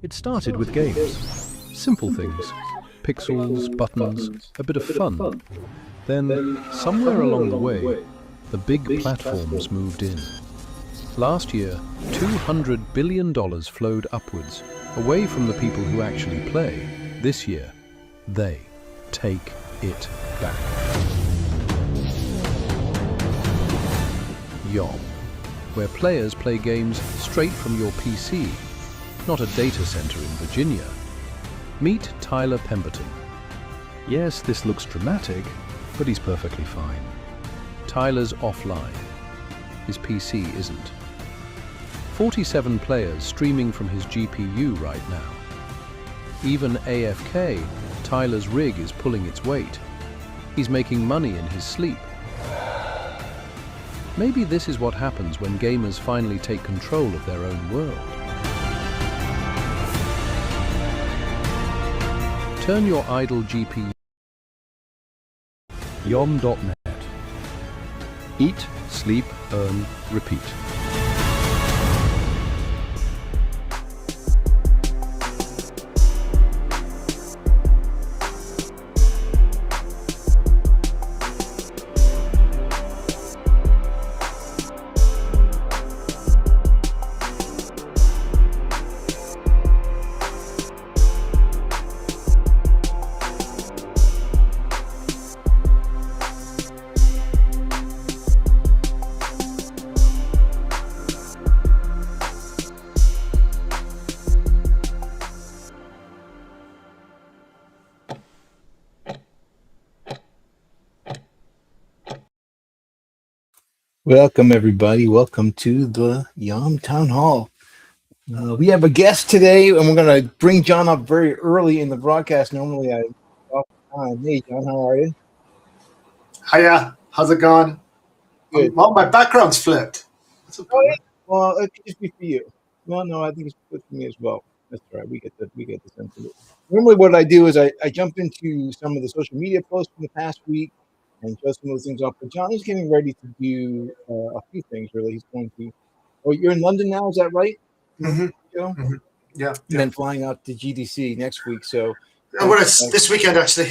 It started with games. Simple things. Pixels, buttons, a bit of fun. Then, somewhere along the way, the big platforms moved in. Last year, $200 billion flowed upwards, away from the people who actually play. This year, they take it back. YOM, where players play games straight from your PC, not a data center in Virginia. Meet Tyler Pemberton. Yes, this looks dramatic, but he's perfectly fine. Tyler's offline. His PC isn't. 47 players streaming from his GPU right now. Even AFK, Tyler's rig is pulling its weight. He's making money in his sleep. Maybe this is what happens when gamers finally take control of their own world. Turn your idle GPU. YOM.net. Eat, sleep, earn, repeat. Welcome, everybody. Welcome to the YOM Town Hall. We have a guest today, and we're going to bring John up very early in the broadcast. Normally, I off time. Hey, John, how are you? Hiya, how's it going? Good. Well, my background's flipped. Oh, yeah. Well, it could just be for you. Well, no, I think it's good for me as well. That's all right. We get the sense of it. Normally, what I do is I jump into some of the social media posts from the past week and show some of those things off. But John is getting ready to do a few things, really. He's going to. Oh, you're in London now, is that right? Mm-hmm. Joe? Mm-hmm. Yeah. And then flying out to GDC next week. So well, it's this weekend actually.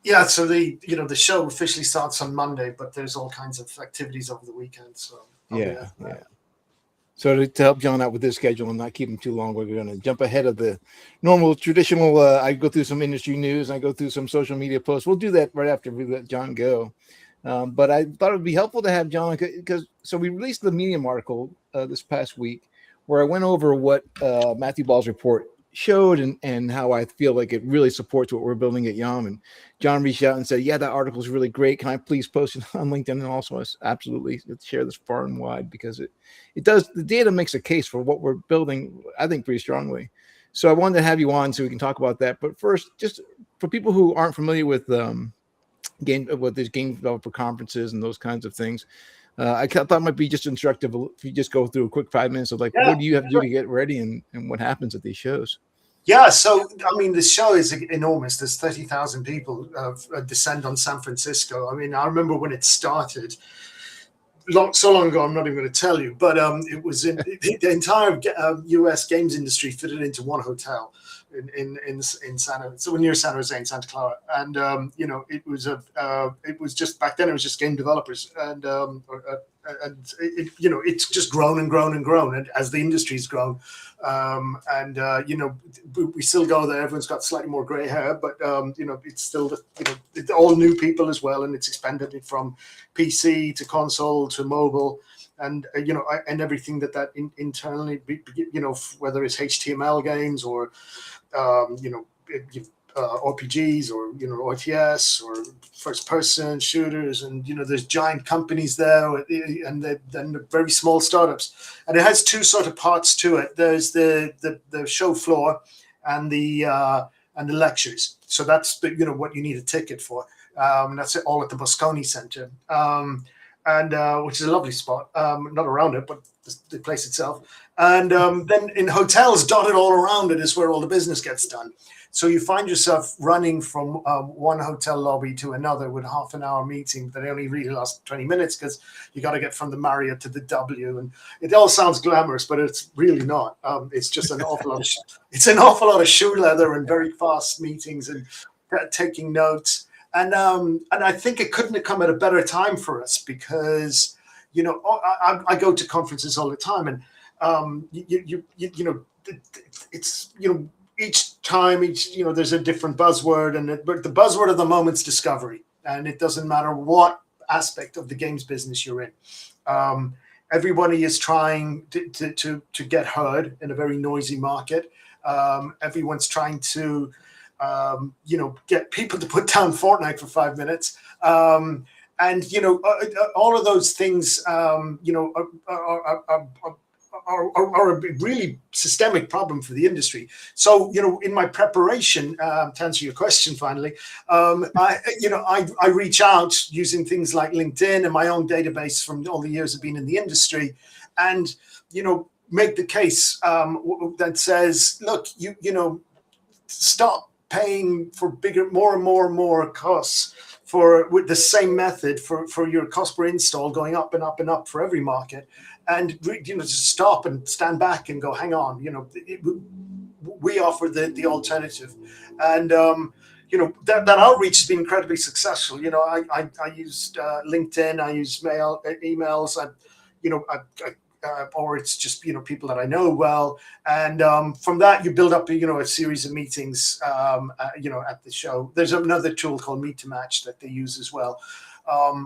Yeah, so the show officially starts on Monday, but there's all kinds of activities over the weekend. So yeah. So to help John out with this schedule and not keep him too long, we're going to jump ahead of the normal traditional. I go through some industry news. I go through some social media posts. We'll do that right after we let John go. But I thought it would be helpful to have John because we released the Medium article this past week where I went over what Matthew Ball's report showed and how I feel like it really supports what we're building at YOM. And John reached out and said, yeah, that article is really great. Can I please post it on LinkedIn? And also absolutely share this far and wide because it does, the data makes a case for what we're building, I think, pretty strongly. So I wanted to have you on so we can talk about that. But first, just for people who aren't familiar with these game developer conferences and those kinds of things, I thought it might be just instructive if you just go through a quick 5 minutes of what do you have to do to get ready and what happens at these shows. Yeah, so I mean, the show is enormous. There's 30,000 people descend on San Francisco. I mean, I remember when it started, so long ago. I'm not even going to tell you, but it was in the entire U.S. games industry fitted into one hotel in near San Jose in Santa Clara, and it was just back then it was just game developers and it's just grown and grown and grown and as the industry's grown. We still go there. Everyone's got slightly more gray hair, but it's still it's all new people as well, and it's expanded it from PC to console to mobile, and and everything that internally, whether it's HTML games or RPGs or RTS or first-person shooters, and there's giant companies there, and then the very small startups, and it has two sort of parts to it. There's the show floor and the lectures. So that's what you need a ticket for. That's it, all at the Moscone Center, and which is a lovely spot. Not around it, but the place itself. And then in hotels dotted all around it is where all the business gets done. So you find yourself running from one hotel lobby to another with half an hour meeting that only really lasts 20 minutes because you got to get from the Marriott to the W. And it all sounds glamorous, but it's really not. It's just an awful lot of it's an awful lot of shoe leather and very fast meetings and taking notes. And I think it couldn't have come at a better time for us because, you know, I go to conferences all the time, and you know, it's, you know, each time, you know, there's a different buzzword, but the buzzword of the moment's discovery, and it doesn't matter what aspect of the games business you're in. Everybody is trying to get heard in a very noisy market. Everyone's trying to, you know, get people to put down Fortnite for 5 minutes. And, you know, all of those things, you know, are a really systemic problem for the industry. So, you know, in my preparation, to answer your question finally, I reach out using things like LinkedIn and my own database from all the years I've been in the industry, and, you know, make the case that says, look, you know, stop paying for bigger, more and more costs with the same method for your cost per install going up and up and up for every market. And, you know, just stop and stand back and go, hang on, you know, we offer the alternative. And, you know, that outreach has been incredibly successful. You know, I used LinkedIn, I use emails, or it's just, you know, people that I know well. And from that, you build up, you know, a series of meetings, you know, at the show. There's another tool called Meet to Match that they use as well.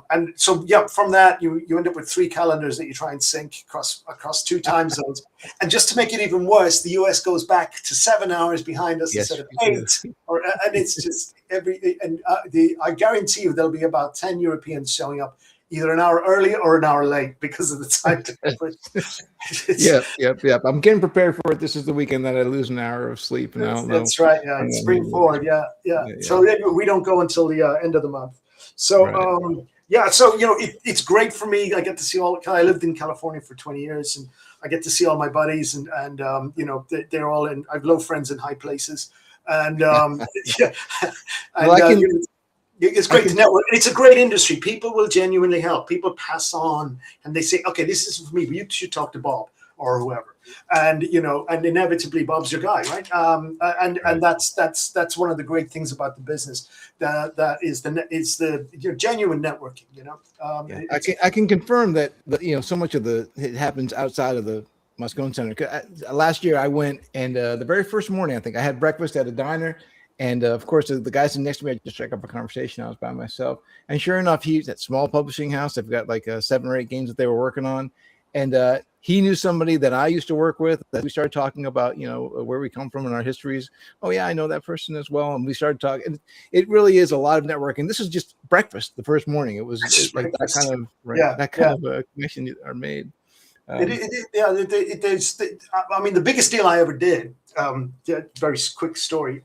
And so, yeah, from that, you end up with 3 calendars that you try and sync across 2 time zones. And just to make it even worse, the US goes back to 7 hours behind us instead of 8. And it's just I guarantee you there'll be about 10 Europeans showing up either an hour early or an hour late because of the time difference. Yeah. I'm getting prepared for it. This is the weekend that I lose an hour of sleep. And that's right. Yeah, spring forward. Yeah. So we don't go until the end of the month. So, right. So, you know, it's great for me. I get to see I lived in California for 20 years, and I get to see all my buddies, and you know, they're all I have low friends in high places. And, it's great to network. It's a great industry. People will genuinely help. People pass on and they say, okay, this is for me, but you should talk to Bob or whoever. And, you know, and inevitably Bob's your guy, right? And that's one of the great things about the business. That is the genuine networking, you know. I can confirm that, you know, so much of it happens outside of the Moscone Center. Last year I went, and the very first morning, I think I had breakfast at a diner. And of course, the guy sitting next to me, I just struck up a conversation. I was by myself. And sure enough, he's at small publishing house. They've got like 7 or 8 games that they were working on. And he knew somebody that I used to work with. That we started talking about, you know, where we come from and our histories. Oh, yeah, I know that person as well. And we started talking. And it really is a lot of networking. This is just breakfast the first morning. It was like that kind of that kind of a connection are made. I mean, the biggest deal I ever did, very quick story,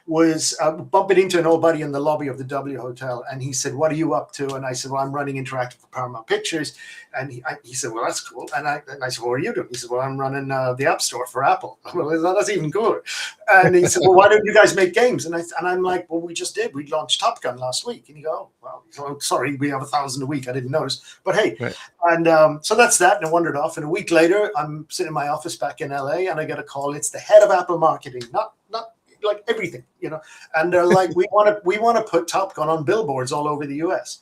was bumping into an old buddy in the lobby of the W Hotel. And he said, what are you up to? And I said, well, I'm running interactive for Paramount Pictures. And he said, well, that's cool. And I said, what are you doing? He said, well, I'm running the App Store for Apple. Well, that's even cooler. And he said, well, why don't you guys make games? And I'm like, well, we just did. We launched Top Gun last week. And he go, oh, well, sorry, we have 1,000 a week. I didn't notice. But hey, right. And so that's that. And I wandered off. And a week later, I'm sitting in my office back in LA, and I get a call. It's the head of Apple marketing, not like everything, you know. And they're like, we want to put Top Gun on billboards all over the US.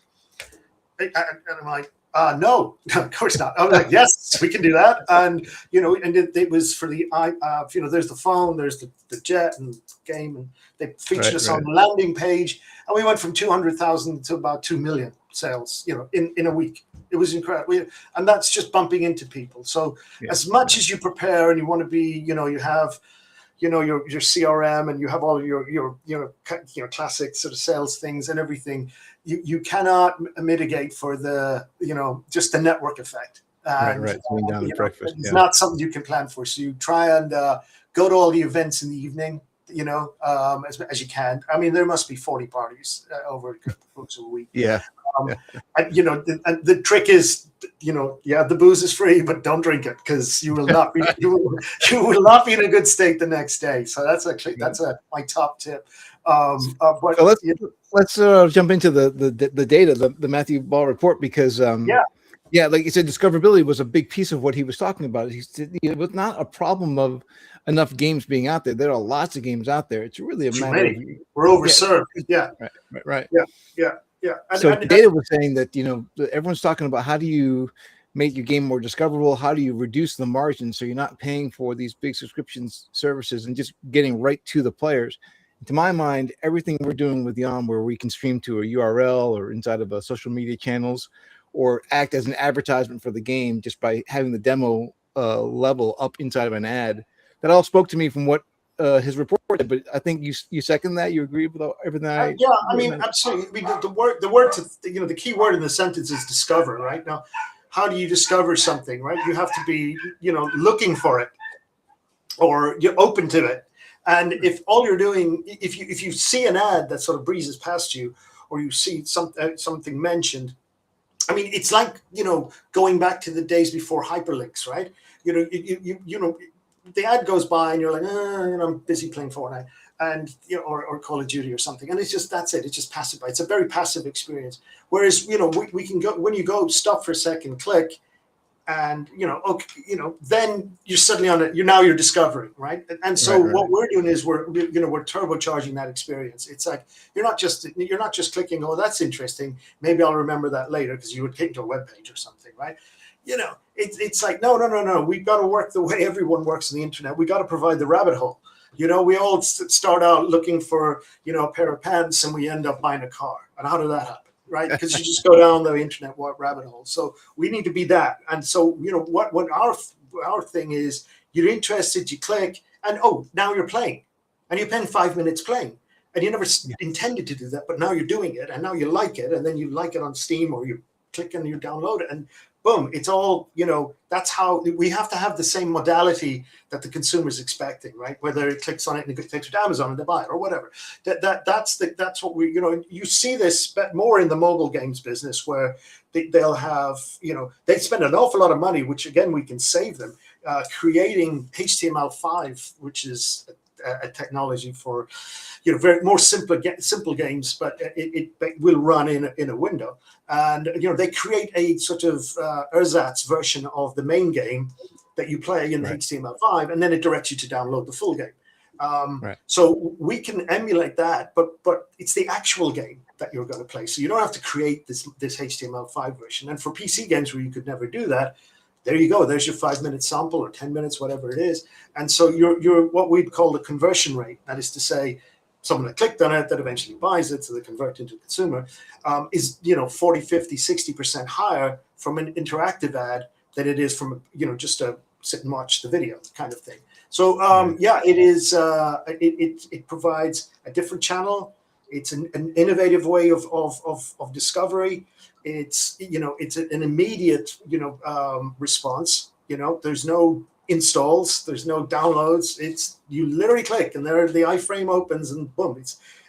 And I'm like, no, of course not. I'm like, yes, we can do that. And, you know, and it was for the, you know, there's the phone, there's the jet and game, and they featured us on the landing page. And we went from 200,000 to about 2 million sales, you know, in a week. It was incredible. And that's just bumping into people. So as much as you prepare and you want to be, you know, you have, you know, your CRM, and you have all your classic sort of sales things and everything, you cannot mitigate for the, you know, just the network effect. Right. Going down to breakfast. It's not something you can plan for. So you try and go to all the events in the evening. as you can. I mean, there must be 40 parties over the course of a week. Yeah. And, the trick is, the booze is free, but don't drink it, because you will not be you will not be in a good state the next day. So that's my top tip. But so let's jump into the data, the Matthew Ball report, because like you said, discoverability was a big piece of what he was talking about. He said it was not a problem of enough games being out there. There are lots of games out there. It's really a matter of we're overserved. Yeah. Right. Yeah. And, so the data was saying that everyone's talking about how do you make your game more discoverable? How do you reduce the margin so you're not paying for these big subscription services and just getting right to the players? To my mind, everything we're doing with YOM, where we can stream to a URL or inside of a social media channels, or act as an advertisement for the game just by having the demo level up inside of an ad, that all spoke to me from what his report did. But I think you second that. You agree with everything that I mean, absolutely. I mean, the word to the key word in the sentence is discover. Right now, how do you discover something? Right, you have to be looking for it, or you're open to it. And if all you're doing, if you see an ad that sort of breezes past you, or you see something mentioned, I mean, it's like going back to the days before hyperlinks, right? The ad goes by and you're like, I'm busy playing Fortnite, and or Call of Duty or something, and it's just that's it. It's just passive. It's a very passive experience. Whereas we can go, when you go stop for a second, click, and then you're suddenly on it. You're discovering, right? And so what we're doing is we're turbocharging that experience. It's like you're not just clicking, oh, that's interesting, maybe I'll remember that later, because you would click to a web page or something, right? It's like no. We've got to work the way everyone works on the internet. We got to provide the rabbit hole. We all start out looking for a pair of pants, and we end up buying a car. And how did that happen? Right, because you just go down the internet rabbit hole. So we need to be that. And so what our thing is, you're interested, you click, and now you're playing, and you spend 5 minutes playing, and you never intended to do that, but now you're doing it, and now you like it, and then you like it on Steam, or you click and you download it, and boom, it's all, that's how we have to have the same modality that the consumer's expecting, right? Whether it clicks on it and it takes it to Amazon and they buy it or whatever. That's what we, you see this more in the mobile games business, where they'll have, they spend an awful lot of money, which again, we can save them, creating HTML5, which is a technology for, very more simple games, but it will run in a window. And they create a sort of ersatz version of the main game that you play in HTML5, and then it directs you to download the full game. So we can emulate that, but it's the actual game that you're going to play. So you don't have to create this HTML5 version. And for PC games where you could never do that, there you go. There's your 5-minute sample, or 10 minutes, whatever it is. And so you're what we'd call the conversion rate. That is to say, someone that clicked on it that eventually buys it, so they convert into a consumer, is 40, 50, 60% higher from an interactive ad than it is from just a sit and watch the video kind of thing. So it is. It provides a different channel. It's an innovative way of discovery. It's an immediate response. There's no installs, there's no downloads. It's you literally click, and there the iframe opens, and boom.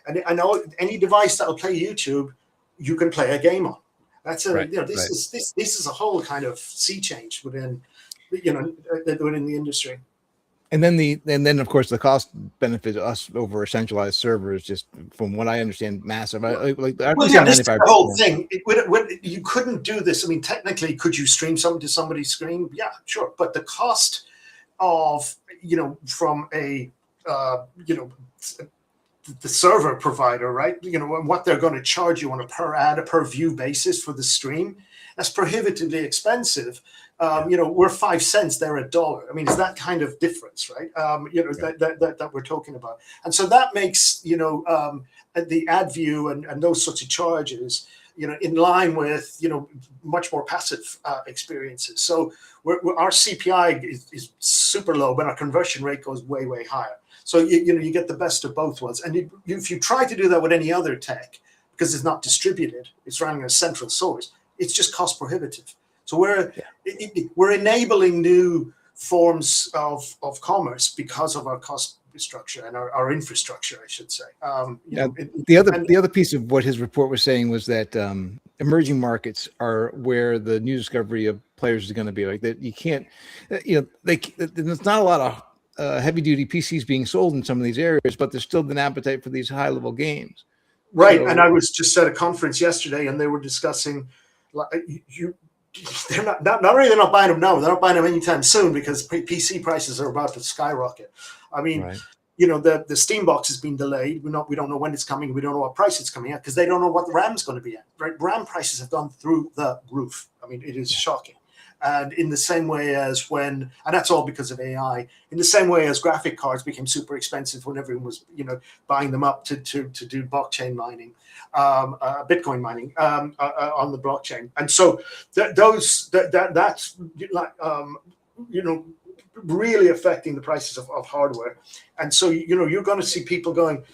And I know any device that'll play YouTube, you can play a game on. That's this is a whole kind of sea change within within the industry. And then of course the cost benefit to us over a centralized server is just, from what I understand, massive. This is the whole thing. You couldn't do this. I mean, technically, could you stream something to somebody's screen? Yeah, sure. But the cost of from a the server provider, right? What they're going to charge you on a per ad, a per view basis for the stream, that's prohibitively expensive. We're 5 cents, they're $1. I mean, it's that kind of difference, right? That we're talking about. And so that makes, the ad view and those sorts of charges, in line with, much more passive experiences. So our CPI is super low, but our conversion rate goes way, way higher. So, you get the best of both worlds. And if you try to do that with any other tech, because it's not distributed, it's running a central source, it's just cost prohibitive. So we're enabling new forms of commerce because of our cost structure and our infrastructure, I should say. The other piece of what his report was saying was that emerging markets are where the new discovery of players is going to be. Like that, you can't, there's not a lot of heavy duty PCs being sold in some of these areas, but there's still an appetite for these high level games. Right, and I was just at a conference yesterday, and they were discussing, they're not only they're not buying them now, they're not buying them anytime soon because PC prices are about to skyrocket. I mean, right. The Steam box has been delayed. We don't know when it's coming. We don't know what price it's coming at because they don't know what the RAM's going to be at. Right, RAM prices have gone through the roof. I mean, it is shocking. And in the same way as and that's all because of AI, in the same way as graphic cards became super expensive when everyone was, buying them up to do blockchain mining, Bitcoin mining on the blockchain. And so that's like, really affecting the prices of hardware. And so, you're going to see people going,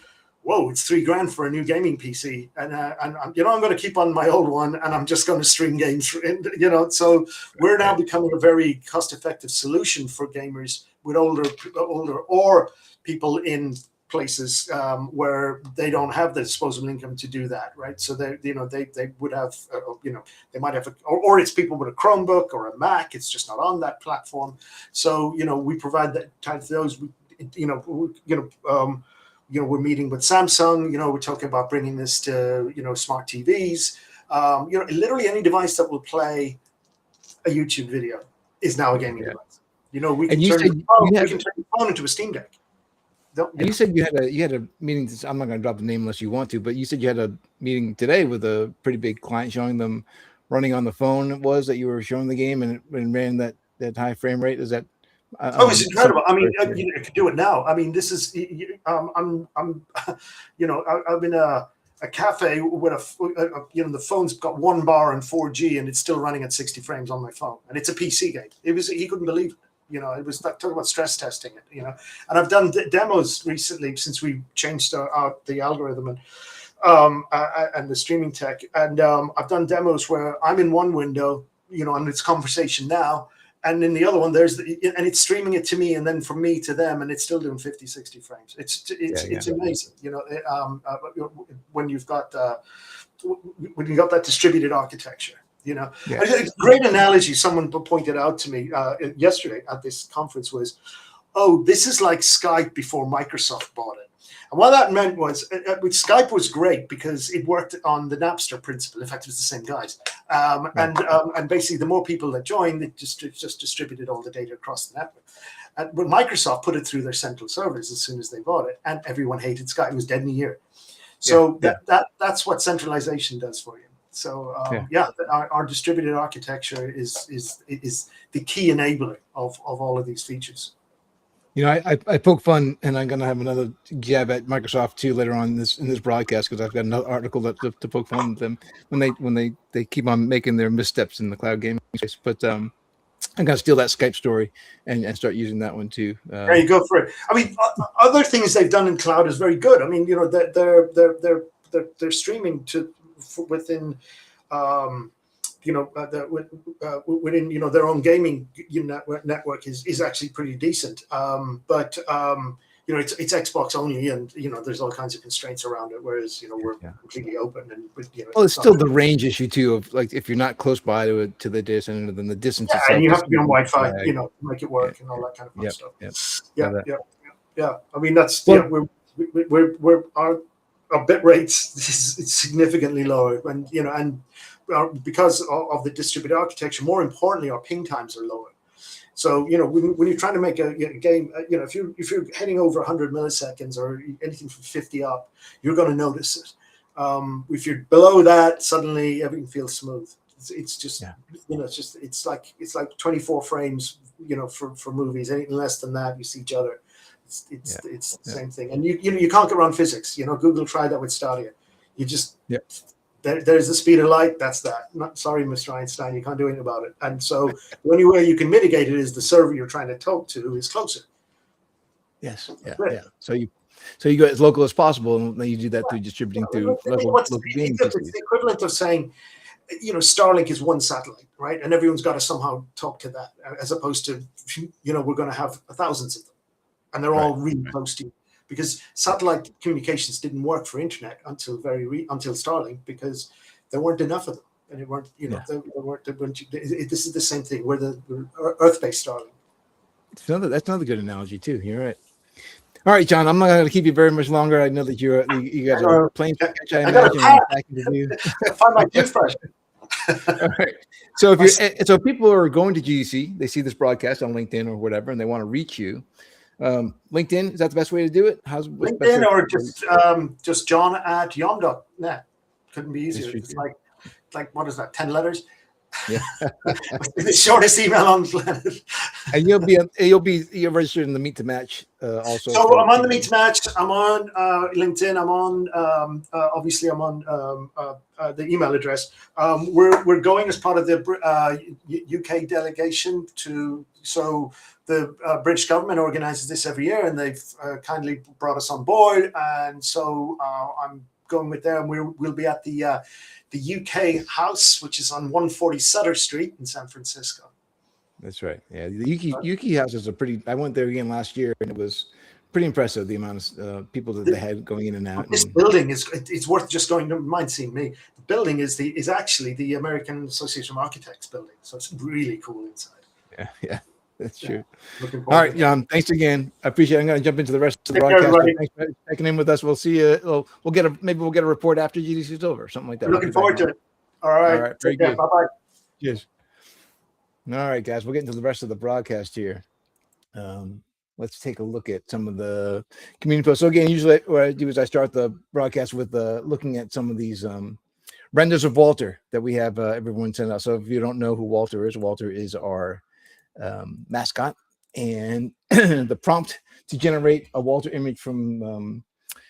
whoa, it's $3,000 for a new gaming PC. And I'm going to keep on my old one and I'm just going to stream games, so we're now becoming a very cost-effective solution for gamers with older or people in places where they don't have the disposable income to do that. Right. So they would have, they might have, or it's people with a Chromebook or a Mac. It's just not on that platform. So, we provide that type of those, we're meeting with Samsung, we're talking about bringing this to, smart TVs, literally any device that will play a YouTube video is now a gaming device. We can turn your phone into a Steam Deck. And you said you had a meeting. I'm not going to drop the name unless you want to, but you said you had a meeting today with a pretty big client showing them running on the phone. It was that you were showing the game and it ran that high frame rate. Is that? It's incredible. I mean, you could do it now. I mean, this is, I'm in a cafe with the phone's got 1 bar and 4G and it's still running at 60 frames on my phone. And it's a PC game. He couldn't believe it. It was talking about stress testing it, and I've done demos recently since we changed the algorithm and the streaming tech. And I've done demos where I'm in one window, and it's conversation now. And in the other one, and it's streaming it to me and then from me to them, and it's still doing 50, 60 frames. It's amazing, when you've got that distributed architecture, A great analogy someone pointed out to me yesterday at this conference was, this is like Skype before Microsoft bought it. And what that meant was, Skype was great because it worked on the Napster principle. In fact, it was the same guys. And basically, the more people that joined, it just distributed all the data across the network. But Microsoft put it through their central servers as soon as they bought it, and everyone hated Skype. It was dead in a year. So that's what centralization does for you. So our distributed architecture is the key enabler of all of these features. I poke fun, and I'm going to have another jab at Microsoft too later on in this broadcast because I've got another article to poke fun at them when they keep on making their missteps in the cloud gaming space. But I'm going to steal that Skype story and start using that one too. There you go for it. I mean, other things they've done in cloud is very good. I mean, they're streaming within. Within their own gaming network is actually pretty decent. But it's Xbox only, and there's all kinds of constraints around it. Whereas we're completely open, and well, it's still the range issue too of like if you're not close by to the data center, then the distance. Yeah, and you have to be on Wi-Fi, to make it work and all that kind of fun stuff. Yeah. I mean that's our bit rates is significantly lower, and because of the distributed architecture, more importantly, our ping times are lower. So, when you're trying to make a game, if you're heading over 100 milliseconds or anything from 50 up, you're going to notice it. If you're below that, suddenly everything feels smooth. It's like 24 frames, for movies. Anything less than that, you see each other. It's the same thing. And you can't get around physics. Google tried that with Stadia. You just there's the speed of light. That's that. Sorry, Mr. Einstein, you can't do anything about it. And so the only way you can mitigate it is the server you're trying to talk to is closer. Yes. Yeah. So you go as local as possible, and then you do that through distributing through local gaming. It's the equivalent of saying, Starlink is one satellite, right? And everyone's got to somehow talk to that, as opposed to, we're going to have thousands of them, and they're all really close to you. because satellite communications didn't work for internet until until Starlink, because there weren't enough of them, and it weren't, you know, this is the same thing. We're the Earth-based Starlink. That's another good analogy too. You're right. All right, John, I'm not going to keep you very much longer. I know that you guys are playing to catch, I imagine. Find my toothbrush. All right. So so people are going to GDC, they see this broadcast on LinkedIn or whatever, and they want to reach you. LinkedIn, is that the best way to do it? How's LinkedIn, or just john@yom.net? Couldn't be easier. It's like what is that? 10 letters. Yeah. The shortest email on the planet. And you're registered in the Meet to Match also. So I'm on the Meet to Match. I'm on LinkedIn. I'm on obviously I'm on the email address. We're going as part of the UK delegation to. So the British government organises this every year, and they've kindly brought us on board. And so I'm going with them. We'll be at the UK House, which is on 140 Sutter Street in San Francisco. That's right. Yeah, the UK House is I went there again last year, and it was pretty impressive, the amount of people that they had going in and out. This building it's worth just going. Never mind seeing me. The building is actually the American Association of Architects building, so it's really cool inside. Yeah. That's true. All right, John. Thanks again. I appreciate it. I'm going to jump into the rest of the broadcast. Thanks for checking in with us. We'll see you. Maybe we'll get a report after GDC is over, something like that. Looking forward to it. All right. Very good. Bye-bye. Cheers. All right, guys. We'll get into the rest of the broadcast here. Let's take a look at some of the community posts. So again, usually what I do is I start the broadcast with looking at some of these renders of Walter that we have everyone send out. So if you don't know who Walter is our mascot, and the prompt to generate a Walter image from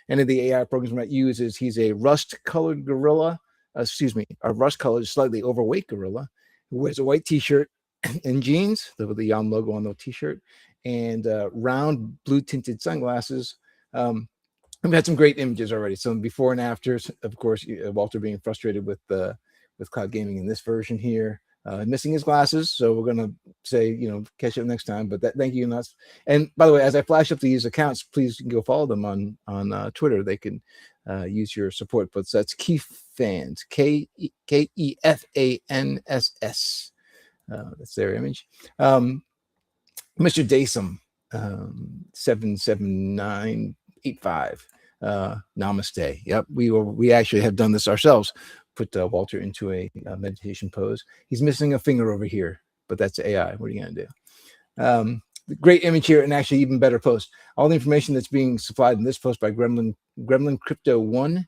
any of the AI programs we might use is he's a rust-colored gorilla, a rust-colored, slightly overweight gorilla who wears a white t-shirt and jeans, the YOM logo on the t-shirt, and round blue-tinted sunglasses. We've had some great images already, some before and afters. Of course, Walter being frustrated with cloud gaming in this version here. Missing his glasses, so we're gonna say, catch up next time. But thank you, Nuts. And by the way, as I flash up these accounts, please go follow them on Twitter. They can use your support. But that's Kefans, KEFANSS. That's their image. Mr. Daysum, 77985. Namaste. Yep, we actually have done this ourselves. Put Walter into a meditation pose. He's missing a finger over here, but that's AI. What are you going to do? Great image here, and actually even better post. All the information that's being supplied in this post by Gremlin Crypto 1.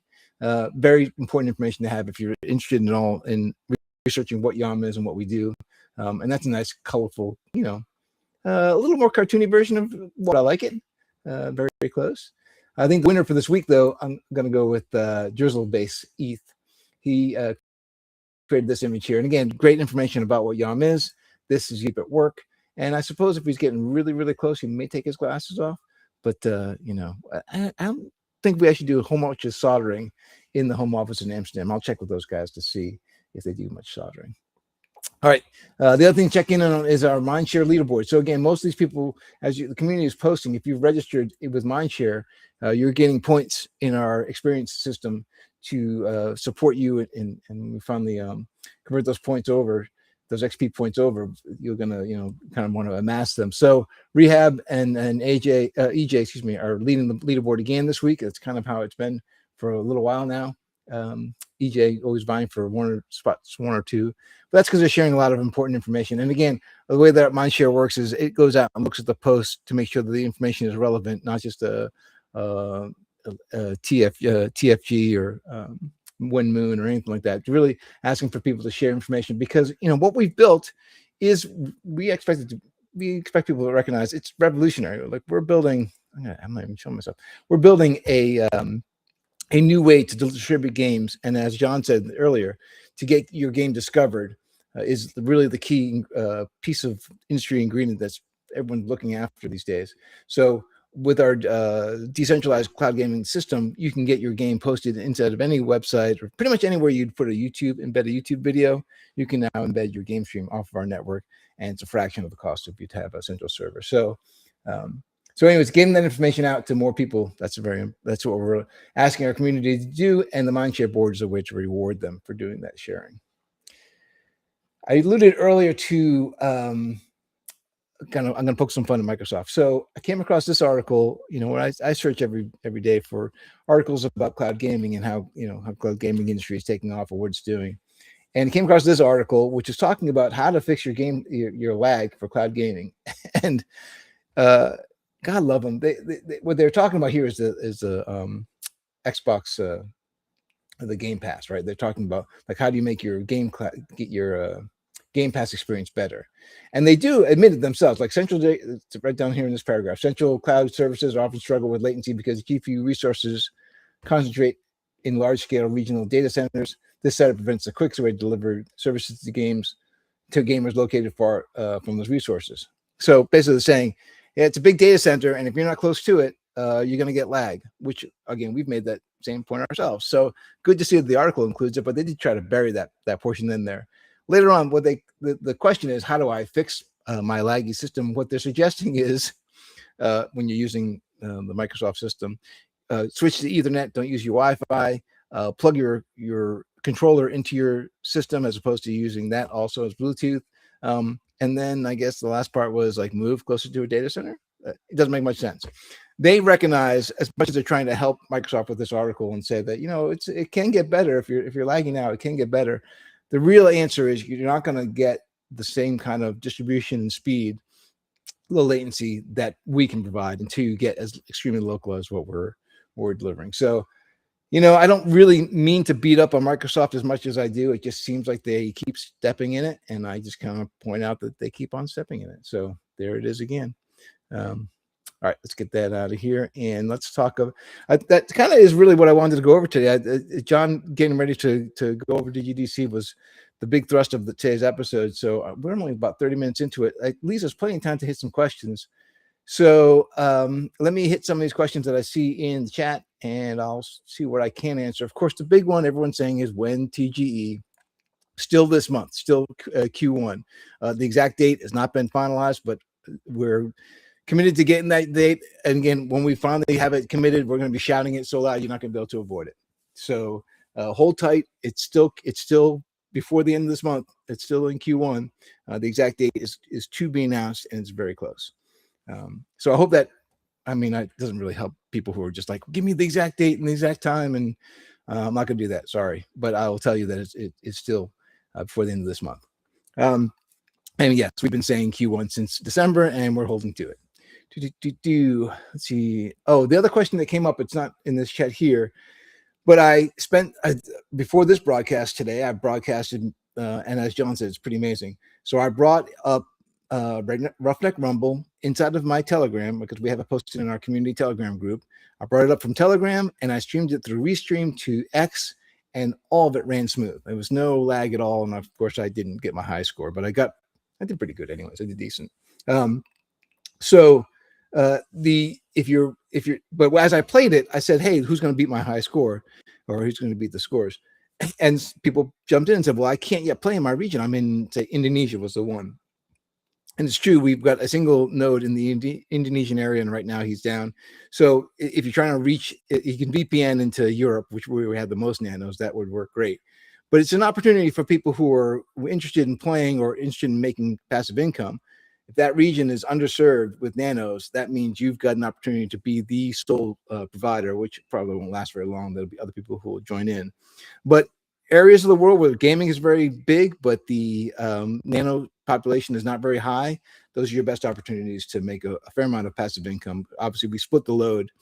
Very important information to have if you're interested in researching what YOM is and what we do. And that's a nice, colorful, a little more cartoony version of what I like it. Very, very close. I think the winner for this week, though, I'm going to go with Drizzle Base ETH. He created this image here. And again, great information about what YOM is. This is Yeep at work. And I suppose if he's getting really, really close, he may take his glasses off. But, I don't think we actually do home office soldering in the home office in Amsterdam. I'll check with those guys to see if they do much soldering. All right. The other thing to check in on is our Mindshare leaderboard. So again, most of these people, the community is posting, if you've registered with Mindshare, you're getting points in our experience system to support you, and we finally convert those points over, those XP points over, you're gonna kind of want to amass them. So Rehab and EJ are leading the leaderboard again this week. That's kind of how it's been for a little while now. EJ always vying for one or two, but that's because they're sharing a lot of important information. And again, the way that Mindshare works is it goes out and looks at the post to make sure that the information is relevant, not just a TFG or One Moon or anything like that. Really asking for people to share information, because what we've built is we expect people to recognize it's revolutionary. Like we're building, I'm not even showing myself. We're building a new way to distribute games, and as John said earlier, to get your game discovered is really the key piece of industry ingredient that's everyone's looking after these days. So with our decentralized cloud gaming system, you can get your game posted inside of any website, or pretty much anywhere you'd put embed a YouTube video. You can now embed your game stream off of our network, and it's a fraction of the cost if you'd have a central server. So So, anyways, getting that information out to more people, that's what we're asking our community to do, and the Mindshare board is a way to reward them for doing that sharing. I alluded earlier to I'm going to poke some fun at Microsoft. So I came across this article, when I search every day for articles about cloud gaming and how cloud gaming industry is taking off or what it's doing. And came across this article, which is talking about how to fix your lag for cloud gaming. And God love them. They what they're talking about here is the Xbox, the Game Pass, right? They're talking about like how do you make your Game Pass experience better, and they do admit it themselves. Like right down here in this paragraph, central cloud services often struggle with latency because GPU resources concentrate in large-scale regional data centers. This setup prevents a quick way to deliver services to gamers located far from those resources. So basically saying, yeah, it's a big data center, and if you're not close to it, you're going to get lag, which, again, we've made that same point ourselves. So good to see that the article includes it, but they did try to bury that portion in there. Later on, the question is, how do I fix my laggy system? What they're suggesting is when you're using the Microsoft system, switch to Ethernet, don't use your Wi-Fi, plug your controller into your system as opposed to using that also as Bluetooth. And then I guess the last part was like move closer to a data center. It doesn't make much sense. They recognize, as much as they're trying to help Microsoft with this article and say that, it can get better if you're lagging out, it can get better. The real answer is you're not going to get the same kind of distribution and speed, low latency that we can provide until you get as extremely local as what we're delivering. So, I don't really mean to beat up on Microsoft as much as I do. It just seems like they keep stepping in it, and I just kind of point out that they keep on stepping in it. So there it is again. All right, let's get that out of here, and let's talk about that. Kind of is really what I wanted to go over today. John getting ready to go over to GDC was the big thrust of today's episode. So we're only about 30 minutes into it. It leaves us plenty of time to hit some questions. So let me hit some of these questions that I see in the chat, and I'll see what I can answer. Of course, the big one everyone's saying is when TGE. Still this month, still Q1. The exact date has not been finalized, but we're committed to getting that date. And again, when we finally have it committed, we're going to be shouting it so loud you're not going to be able to avoid it. So hold tight. It's still before the end of this month. It's still in Q1. The exact date is to be announced, and it's very close. So I hope that, it doesn't really help people who are just like, give me the exact date and the exact time. And I'm not going to do that. Sorry. But I will tell you that it's still before the end of this month. And yes, we've been saying Q1 since December, and we're holding to it. Let's see. Oh, the other question that came up, it's not in this chat here, but before this broadcast today, I broadcasted, and as John said, it's pretty amazing. So I brought up Roughneck Rumble inside of my Telegram, because we have it posted in our community Telegram group. I brought it up from Telegram, and I streamed it through Restream to X, and all of it ran smooth. There was no lag at all, and of course, I didn't get my high score, but I did pretty good anyways. I did decent. But as I played it, I said, hey, who's going to beat my high score, or who's going to beat the scores? And people jumped in and said, well, I can't yet play in my region. I'm in, say, Indonesia was the one. And it's true, we've got a single node in the Indonesian area, and right now he's down. So if you're trying to reach, you can VPN into Europe, which where we have the most nanos, that would work great. But it's an opportunity for people who are interested in playing or interested in making passive income. If that region is underserved with nanos, that means you've got an opportunity to be the sole provider, which probably won't last very long. There'll be other people who will join in. But areas of the world where gaming is very big, but the nano population is not very high, those are your best opportunities to make a fair amount of passive income. Obviously, we split the load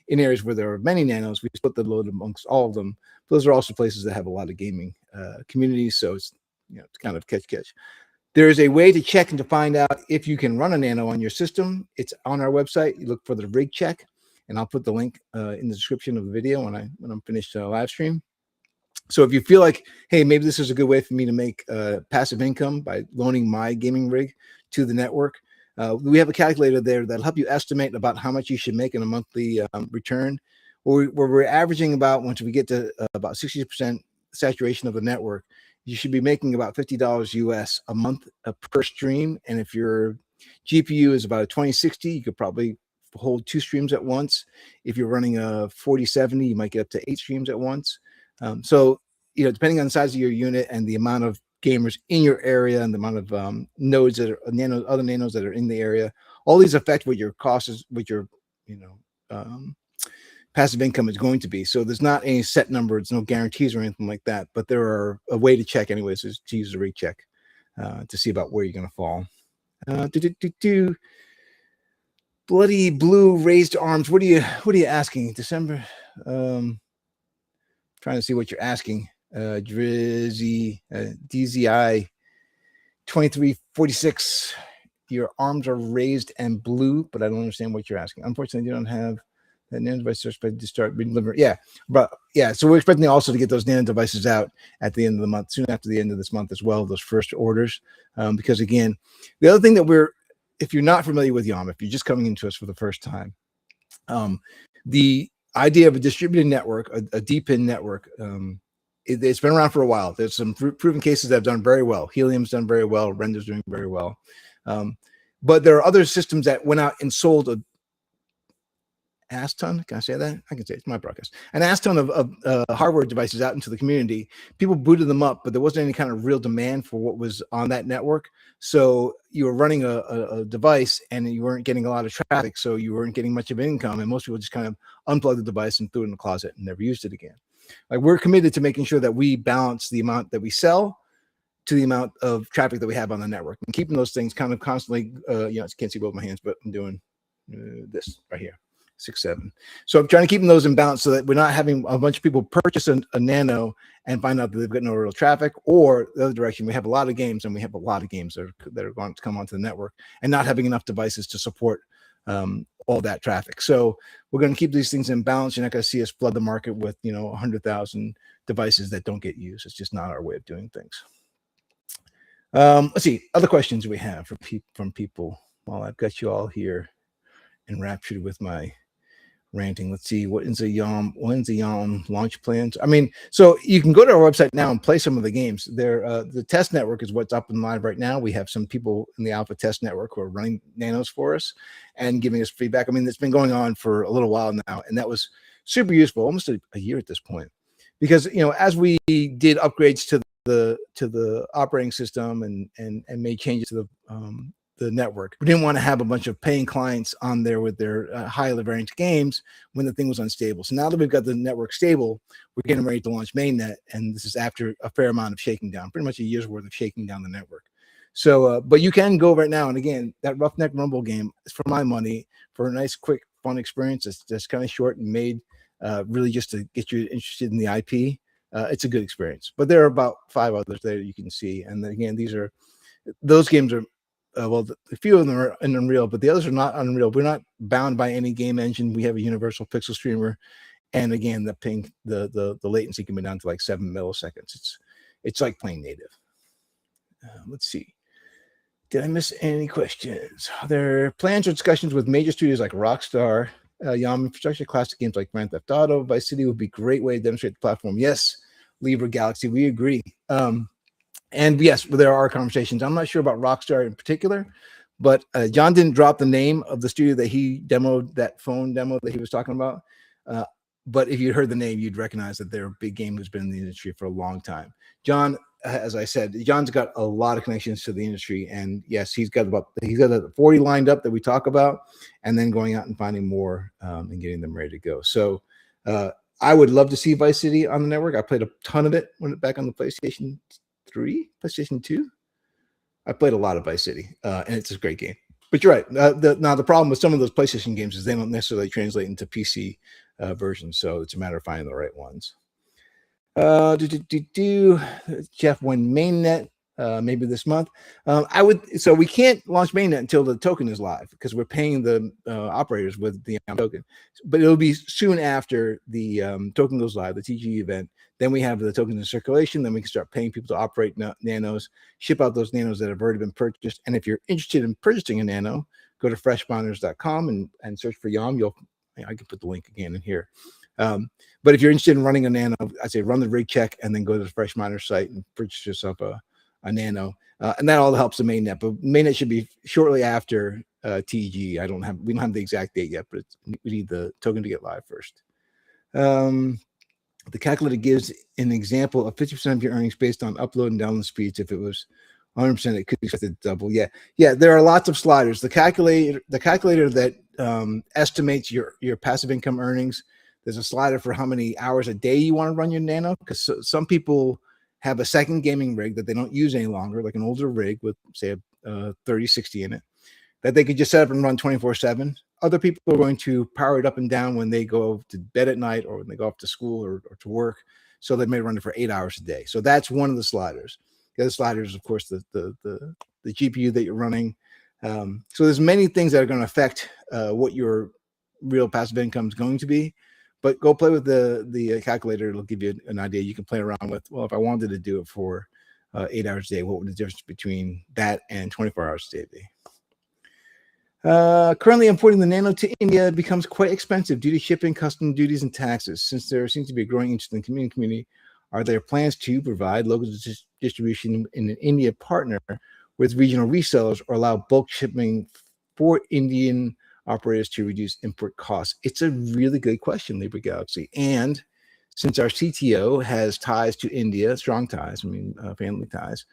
in areas where there are many nanos. We split the load amongst all of them. Those are also places that have a lot of gaming communities, so it's it's kind of catch. There is a way to check and to find out if you can run a nano on your system. It's on our website. You look for the rig check, and I'll put the link in the description of the video when I'm finished live stream. So if you feel like, hey, maybe this is a good way for me to make passive income by loaning my gaming rig to the network, we have a calculator there that'll help you estimate about how much you should make in a monthly return. Where we're averaging about, once we get to about 60% saturation of the network, you should be making about $50 US a month per stream. And if your GPU is about a 2060, you could probably hold 2 streams at once. If you're running a 4070, you might get up to 8 streams at once. So, depending on the size of your unit and the amount of gamers in your area and the amount of nodes that are other nanos that are in the area, all these affect what your cost is, what your passive income is going to be. So there's not any set number, there's no guarantees or anything like that, but there are a way to check anyways, is to use a rate check to see about where you're going to fall. Bloody blue raised arms. What are you asking? December. Trying to see what you're asking. Drizzy, DZI 2346. Your arms are raised and blue, but I don't understand what you're asking. Unfortunately, you don't have that nano device are expected to start being delivered. Yeah, but yeah, so we're expecting also to get those nano devices out at the end of the month, soon after the end of this month as well, those first orders. Because again, the other thing that if you're not familiar with YOM, if you're just coming into us for the first time, the idea of a distributed network, a DPIN network, it's been around for a while. There's some proven cases that have done very well. Helium's done very well. Render's doing very well. But there are other systems that went out and sold a ass ton. Can I say that? I can say it. It's my broadcast. An ass ton of hardware devices out into the community. People booted them up, but there wasn't any kind of real demand for what was on that network. So you were running a device and you weren't getting a lot of traffic. So you weren't getting much of income. And most people just kind of unplugged the device and threw it in the closet and never used it again. Like, we're committed to making sure that we balance the amount that we sell to the amount of traffic that we have on the network, and keeping those things kind of constantly, I can't see both my hands, but I'm doing this right here, 6, 7. So I'm trying to keep those in balance so that we're not having a bunch of people purchase a nano and find out that they've got no real traffic, or the other direction, we have a lot of games and we have a lot of games that are going to come onto the network and not having enough devices to support all that traffic. So we're going to keep these things in balance. You're not going to see us flood the market with 100,000 devices that don't get used. It's just not our way of doing things. Let's see other questions we have from people while I've got you all here enraptured with my ranting. Let's see, when's the YOM launch plans? I mean, so you can go to our website now and play some of the games there. The test network is what's up and live right now. We have some people in the alpha test network who are running nanos for us and giving us feedback. I mean, it's been going on for a little while now, and that was super useful, almost a year at this point, because as we did upgrades to the operating system and made changes to the network, we didn't want to have a bunch of paying clients on there with their highly ranked games when the thing was unstable. So now that we've got the network stable, we're getting ready to launch mainnet, and this is after a fair amount of shaking down, pretty much a year's worth of shaking down the network. So, but you can go right now, and again, that Roughneck Rumble game is for my money, for a nice, quick, fun experience. It's just kind of short and made really just to get you interested in the IP. It's a good experience, but there are about 5 others there you can see. And then again, those games are, a few of them are in Unreal, but the others are not Unreal. We're not bound by any game engine. We have a universal pixel streamer. And again, the ping, the latency can be down to like 7 milliseconds. It's like playing native. Let's see. Did I miss any questions? Are there plans or discussions with major studios like Rockstar, YOM infrastructure? Classic games like Grand Theft Auto, Vice City would be a great way to demonstrate the platform. Yes, Libra Galaxy, we agree. And yes, there are conversations. I'm not sure about Rockstar in particular, but John didn't drop the name of the studio that he demoed, that phone demo that he was talking about. But if you heard the name, you'd recognize that they're a big game who's been in the industry for a long time. John, as I said, John's got a lot of connections to the industry, and yes, he's got 40 lined up that we talk about, and then going out and finding more and getting them ready to go. So I would love to see Vice City on the network. I played a ton of it when back on the PlayStation 3, PlayStation 2. I played a lot of Vice City, and it's a great game. But you're right. Now the problem with some of those PlayStation games is they don't necessarily translate into PC versions, so it's a matter of finding the right ones. Jeff, when mainnet, maybe this month. So we can't launch mainnet until the token is live because we're paying the operators with the token. But it'll be soon after the token goes live, the TG event. Then we have the tokens in circulation. Then we can start paying people to operate nanos, ship out those nanos that have already been purchased. And if you're interested in purchasing a nano, go to freshminers.com and search for YOM. I can put the link again in here. But if you're interested in running a nano, I'd say run the rig check and then go to the Fresh Miners site and purchase yourself a nano. And that all helps the mainnet. But mainnet should be shortly after TG. We don't have the exact date yet, but we need the token to get live first. The calculator gives an example of 50% of your earnings based on upload and download speeds. If it was 100%, it could be expected to double. Yeah. There are lots of sliders. The calculator that estimates your passive income earnings. There's a slider for how many hours a day you want to run your Nano, because some people have a second gaming rig that they don't use any longer, like an older rig with, say, a 3060 in it, that they could just set up and run 24/7. Other people are going to power it up and down when they go to bed at night or when they go off to school or to work. So they may run it for 8 hours a day. So that's one of the sliders. The other slider is, of course, the GPU that you're running. So there's many things that are going to affect what your real passive income is going to be. But go play with the calculator. It'll give you an idea. You can play around with, well, if I wanted to do it for 8 hours a day, what would the difference between that and 24 hours a day be? Currently importing the Nano to India becomes quite expensive due to shipping, custom duties, and taxes. Since there seems to be a growing interest in the community, are there plans to provide local distribution in an India partner with regional resellers, or allow bulk shipping for Indian operators to reduce import costs? It's a really good question, Libra Galaxy. And since our CTO has ties to India, strong ties, family ties,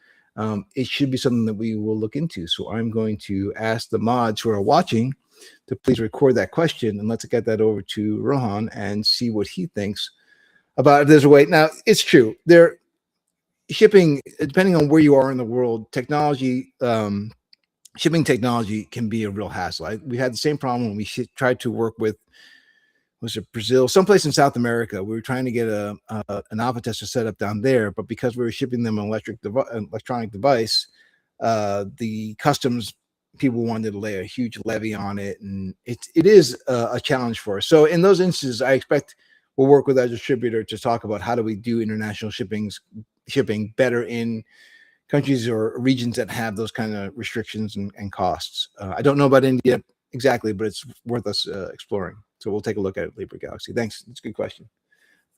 it should be something that we will look into. So I'm going to ask the mods who are watching to please record that question, and let's get that over to Rohan and see what he thinks about if there's a way. Now, it's true. They're shipping, depending on where you are in the world, technology, shipping technology can be a real hassle. We had the same problem when we tried to work with, was it Brazil, someplace in South America. We were trying to get an alpha tester set up down there, but because we were shipping them an electronic device, the customs people wanted to lay a huge levy on it, and it is a challenge for us. So in those instances, I expect we'll work with our distributor to talk about how do we do international shipping better in countries or regions that have those kind of restrictions and costs. I don't know about India exactly, but it's worth us exploring. So we'll take a look at it, Libra Galaxy. Thanks. That's a good question.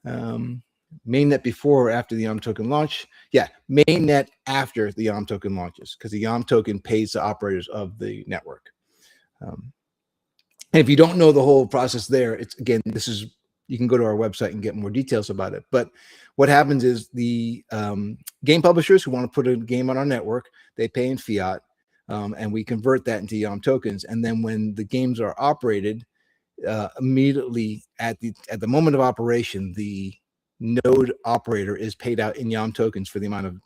Mainnet before or after the YOM token launch? Yeah, mainnet after the YOM token launches, because the YOM token pays the operators of the network. And if you don't know the whole process there, you can go to our website and get more details about it. But what happens is the game publishers who want to put a game on our network, they pay in fiat, and we convert that into YOM tokens. And then when the games are operated, immediately at the moment of operation, the node operator is paid out in YOM tokens for the amount of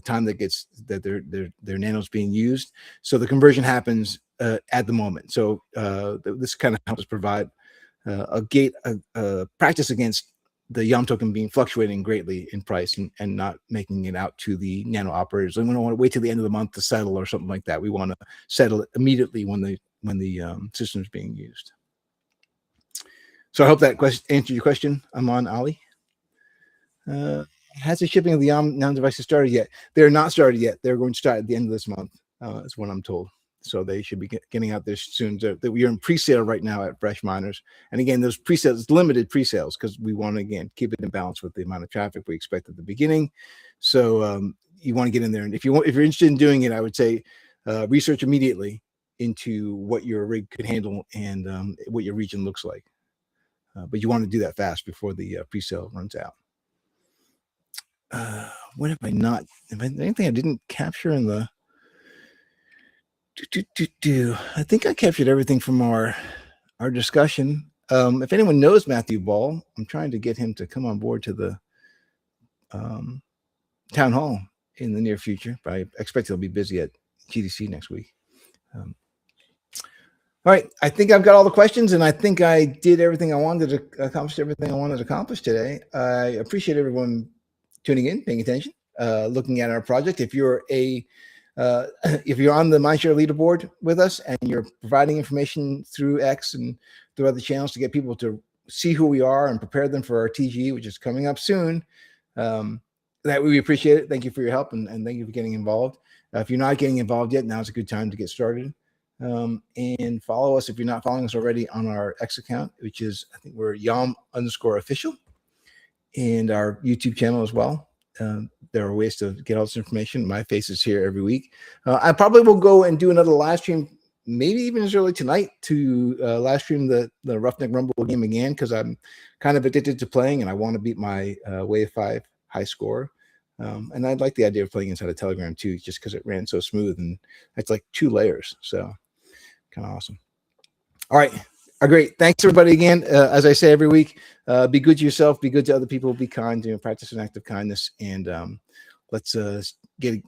time that their nanos being used. So the conversion happens at the moment. So this kind of helps us provide a practice against the YOM token being fluctuating greatly in price and not making it out to the nano operators. And we don't want to wait till the end of the month to settle or something like that. We want to settle it immediately when the system is being used. So I hope that answered your question, Aman Ali. Has the shipping of the YOM devices started yet? They're not started yet. They're going to start at the end of this month, is what I'm told. So they should be getting out there soon. We are in pre-sale right now at Fresh Miners. And again, those pre-sales, limited pre-sales, because we want to, again, keep it in balance with the amount of traffic we expect at the beginning. So you want to get in there. And if you're interested in doing it, I would say research immediately into what your rig could handle and what your region looks like. But you want to do that fast before the pre-sale runs out. What have I not? Anything I didn't capture in the? I think I captured everything from our discussion. If anyone knows Matthew Ball, I'm trying to get him to come on board to the town hall in the near future. But I expect he'll be busy at GDC next week. All right, I think I've got all the questions, and I think I did everything I wanted to accomplish. Everything I wanted to accomplish today. I appreciate everyone tuning in, paying attention, looking at our project. If you're on the Mindshare leaderboard with us and you're providing information through X and through other channels to get people to see who we are and prepare them for our TG, which is coming up soon, that we appreciate it. Thank you for your help and thank you for getting involved. If you're not getting involved yet, now's a good time to get started. And follow us if you're not following us already on our X account, which is, I think we're YOM_official, and our YouTube channel as well. there are ways to get all this information. My face is here every week. I probably will go and do another live stream, maybe even as early tonight, to live stream the Roughneck Rumble game again, because I'm kind of addicted to playing and I want to beat my Wave 5 high score. And I'd like the idea of playing inside a Telegram too, just because it ran so smooth, and it's like 2 layers. So kind of awesome. All right. Great. Thanks everybody again. As I say every week, be good to yourself, be good to other people, be kind, practice an act of kindness, and let's get